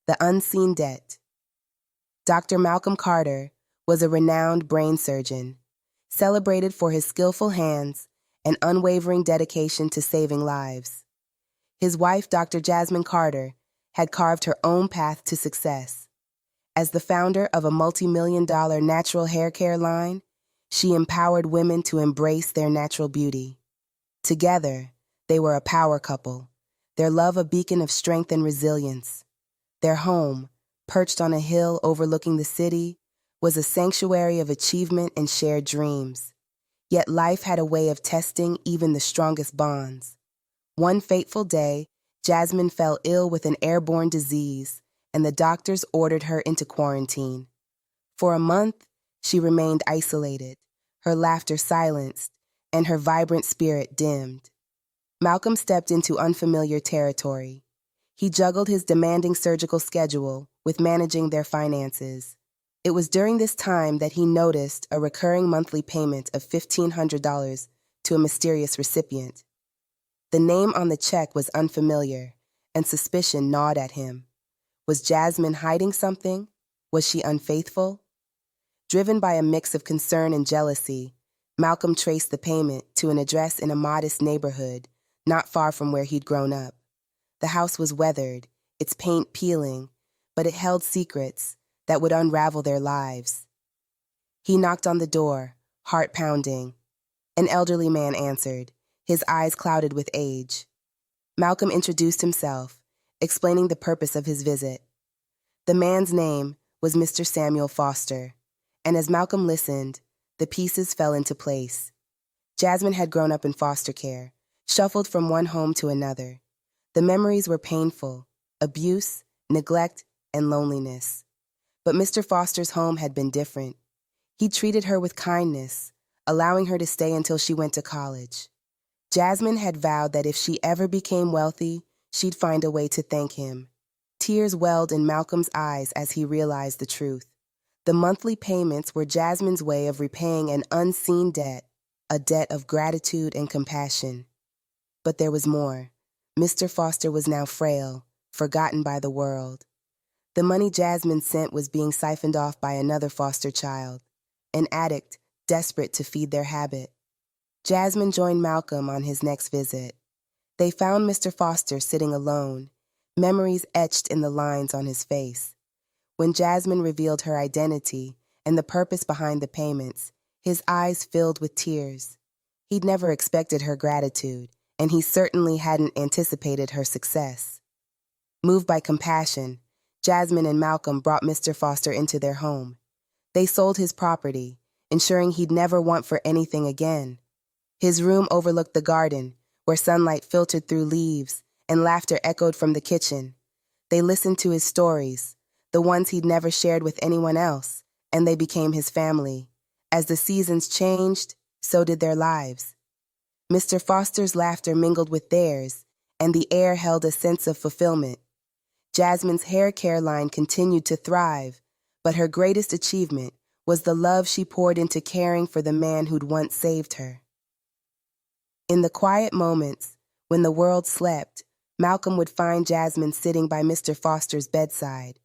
The unseen debt. Dr. Malcolm Carter was a renowned brain surgeon, celebrated for his skillful hands and unwavering dedication to saving lives. His wife, Dr. Jasmine Carter, had carved her own path to success. As the founder of a multi-million-dollar natural hair care line, she empowered women to embrace their natural beauty. Together, they were a power couple, their love a beacon of strength and resilience. Their home, perched on a hill overlooking the city, was a sanctuary of achievement and shared dreams. Yet life had a way of testing even the strongest bonds. One fateful day, Jasmine fell ill with an airborne disease, and the doctors ordered her into quarantine. For a month, she remained isolated, her laughter silenced, and her vibrant spirit dimmed. Malcolm stepped into unfamiliar territory. He juggled his demanding surgical schedule with managing their finances. It was during this time that he noticed a recurring monthly payment of $1,500 to a mysterious recipient. The name on the check was unfamiliar, and suspicion gnawed at him. Was Jasmine hiding something? Was she unfaithful? Driven by a mix of concern and jealousy, Malcolm traced the payment to an address in a modest neighborhood, not far from where he'd grown up. The house was weathered, its paint peeling, but it held secrets that would unravel their lives. He knocked on the door, heart pounding. An elderly man answered, his eyes clouded with age. Malcolm introduced himself, explaining the purpose of his visit. The man's name was Mr. Samuel Foster, and as Malcolm listened, the pieces fell into place. Jasmine had grown up in foster care, shuffled from one home to another. The memories were painful: abuse, neglect, and loneliness. But Mr. Foster's home had been different. He treated her with kindness, allowing her to stay until she went to college. Jasmine had vowed that if she ever became wealthy, she'd find a way to thank him. Tears welled in Malcolm's eyes as he realized the truth. The monthly payments were Jasmine's way of repaying an unseen debt, a debt of gratitude and compassion. But there was more. Mr. Foster was now frail, forgotten by the world. The money Jasmine sent was being siphoned off by another foster child, an addict desperate to feed their habit. Jasmine joined Malcolm on his next visit. They found Mr. Foster sitting alone, memories etched in the lines on his face. When Jasmine revealed her identity and the purpose behind the payments, his eyes filled with tears. He'd never expected her gratitude, and he certainly hadn't anticipated her success. Moved by compassion, Jasmine and Malcolm brought Mr. Foster into their home. They sold his property, ensuring he'd never want for anything again. His room overlooked the garden, where sunlight filtered through leaves and laughter echoed from the kitchen. They listened to his stories, the ones he'd never shared with anyone else, and they became his family. As the seasons changed, so did their lives. Mr. Foster's laughter mingled with theirs, and the air held a sense of fulfillment. Jasmine's hair care line continued to thrive, but her greatest achievement was the love she poured into caring for the man who'd once saved her. In the quiet moments, when the world slept, Malcolm would find Jasmine sitting by Mr. Foster's bedside.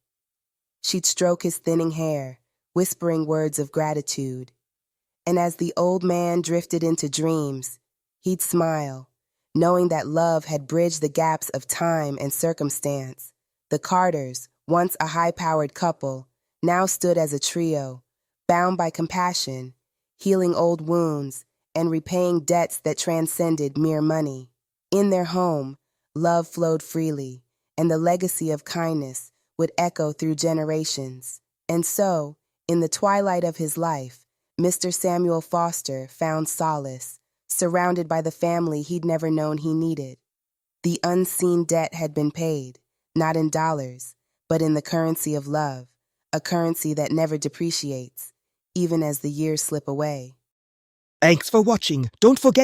She'd stroke his thinning hair, whispering words of gratitude. And as the old man drifted into dreams, he'd smile, knowing that love had bridged the gaps of time and circumstance. The Carters, once a high-powered couple, now stood as a trio, bound by compassion, healing old wounds, and repaying debts that transcended mere money. In their home, love flowed freely, and the legacy of kindness would echo through generations. And so, in the twilight of his life, Mr. Samuel Foster found solace, surrounded by the family he'd never known he needed. The unseen debt had been paid, not in dollars, but in the currency of love, a currency that never depreciates, even as the years slip away. Thanks for watching. Don't forget